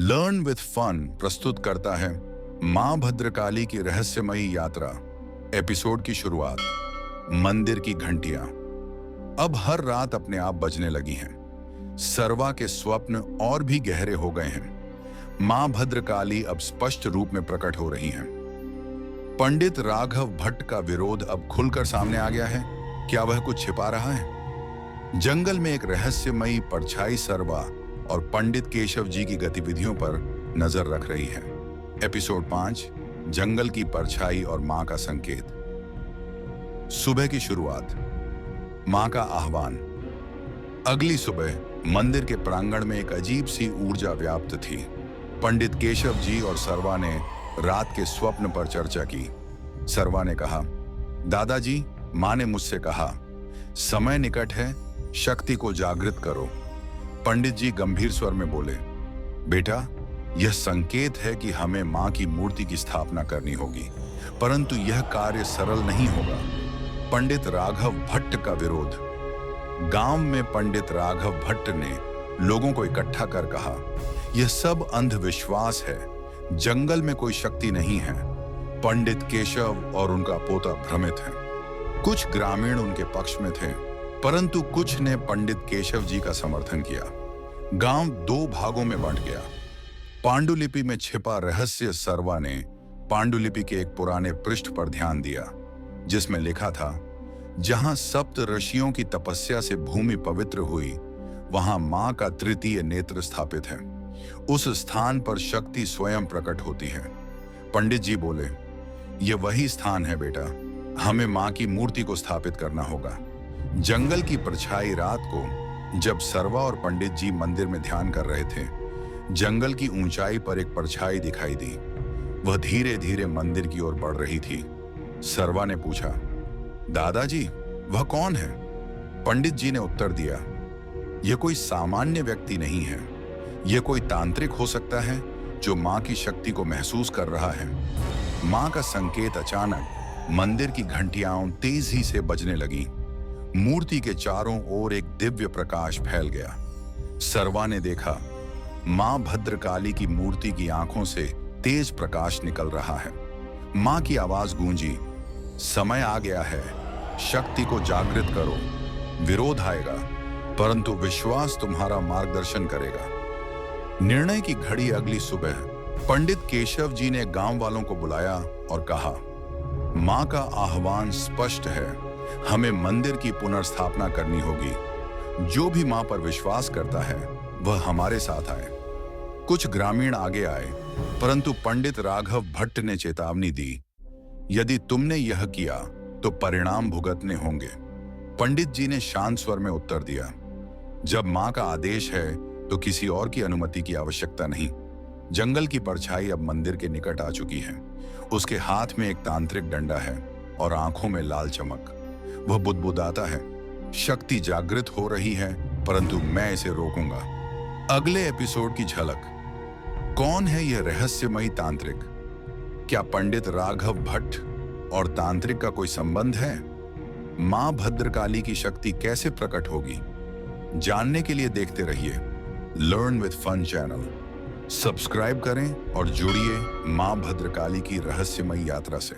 Learn with fun प्रस्तुत करता है मां भद्रकाली की रहस्यमयी यात्रा। एपिसोड की शुरुआत। मंदिर की घंटियां अब हर रात अपने आप बजने लगी हैं। सर्वा के स्वप्न और भी गहरे हो गए हैं। मां भद्रकाली अब स्पष्ट रूप में प्रकट हो रही हैं। पंडित राघव भट्ट का विरोध अब खुलकर सामने आ गया है। क्या वह कुछ छिपा रहा है? जंगल में एक रहस्यमयी परछाई सर्वा और पंडित केशव जी की गतिविधियों पर नजर रख रही है। एपिसोड 5, जंगल की परछाई और मां का संकेत। सुबह की शुरुआत। मां का आह्वान। अगली सुबह मंदिर के प्रांगण में एक अजीब सी ऊर्जा व्याप्त थी। पंडित केशव जी और सर्वा ने रात के स्वप्न पर चर्चा की। सर्वा ने कहा, दादाजी, मां ने मुझसे कहा, समय निकट है, शक्ति को जागृत करो। पंडित जी गंभीर स्वर में बोले, बेटा, यह संकेत है कि हमें मां की मूर्ति की स्थापना करनी होगी, परंतु यह कार्य सरल नहीं होगा। पंडित राघव भट्ट का विरोध। गांव में पंडित राघव भट्ट ने लोगों को इकट्ठा कर कहा, यह सब अंधविश्वास है, जंगल में कोई शक्ति नहीं है। पंडित केशव और उनका पोता भ्रमित हैं। कुछ ग्रामीण उनके पक्ष में थे, परंतु कुछ ने पंडित केशव जी का समर्थन किया। गांव दो भागों में बंट गया। पांडुलिपि में छिपा रहस्य। सर्वा ने पांडुलिपि के एक पुराने पृष्ठ पर ध्यान दिया, जिसमें लिखा था, जहां सप्त ऋषियों की तपस्या से भूमि पवित्र हुई, वहां मां का तृतीय नेत्र स्थापित है। उस स्थान पर शक्ति स्वयं प्रकट होती है। पंडित जी बोले, यह वही स्थान है बेटा, हमें मां की मूर्ति को स्थापित करना होगा। जंगल की परछाई रात को जब सर्वा और पंडित जी मंदिर में ध्यान कर रहे थे, जंगल की ऊंचाई पर एक परछाई दिखाई दी। वह धीरे धीरे मंदिर की ओर बढ़ रही थी। सर्वा ने पूछा, दादाजी, वह कौन है? पंडित जी ने उत्तर दिया, यह कोई सामान्य व्यक्ति नहीं है, यह कोई तांत्रिक हो सकता है जो मां की शक्ति को महसूस कर रहा है। मां का संकेत। अचानक मंदिर की घंटियां तेजी से बजने लगी। मूर्ति के चारों ओर एक दिव्य प्रकाश फैल गया। सर्वा ने देखा, मां भद्रकाली की मूर्ति की आंखों से तेज प्रकाश निकल रहा है। मां की आवाज गूंजी, समय आ गया है, शक्ति को जागृत करो। विरोध आएगा, परंतु विश्वास तुम्हारा मार्गदर्शन करेगा। निर्णय की घड़ी। अगली सुबह पंडित केशव जी ने गांव वालों को बुलाया और कहा, मां का आह्वान स्पष्ट है, हमें मंदिर की पुनर्स्थापना करनी होगी। जो भी मां पर विश्वास करता है, वह हमारे साथ आए। कुछ ग्रामीण आगे आए, परंतु पंडित राघव भट्ट ने चेतावनी दी, यदि तुमने यह किया तो परिणाम भुगतने होंगे। पंडित जी ने शांत स्वर में उत्तर दिया, जब मां का आदेश है तो किसी और की अनुमति की आवश्यकता नहीं। जंगल की परछाई अब मंदिर के निकट आ चुकी है। उसके हाथ में एक तांत्रिक डंडा है और आंखों में लाल चमक। वह बुदबुदाता है, शक्ति जागृत हो रही है, परंतु मैं इसे रोकूंगा। अगले एपिसोड की झलक। कौन है यह रहस्यमयी तांत्रिक? क्या पंडित राघव भट्ट और तांत्रिक का कोई संबंध है? मां भद्रकाली की शक्ति कैसे प्रकट होगी? जानने के लिए देखते रहिए learn with fun channel. Subscribe करें और जुड़िए मां भद्रकाली की रहस्यमयी यात्रा से।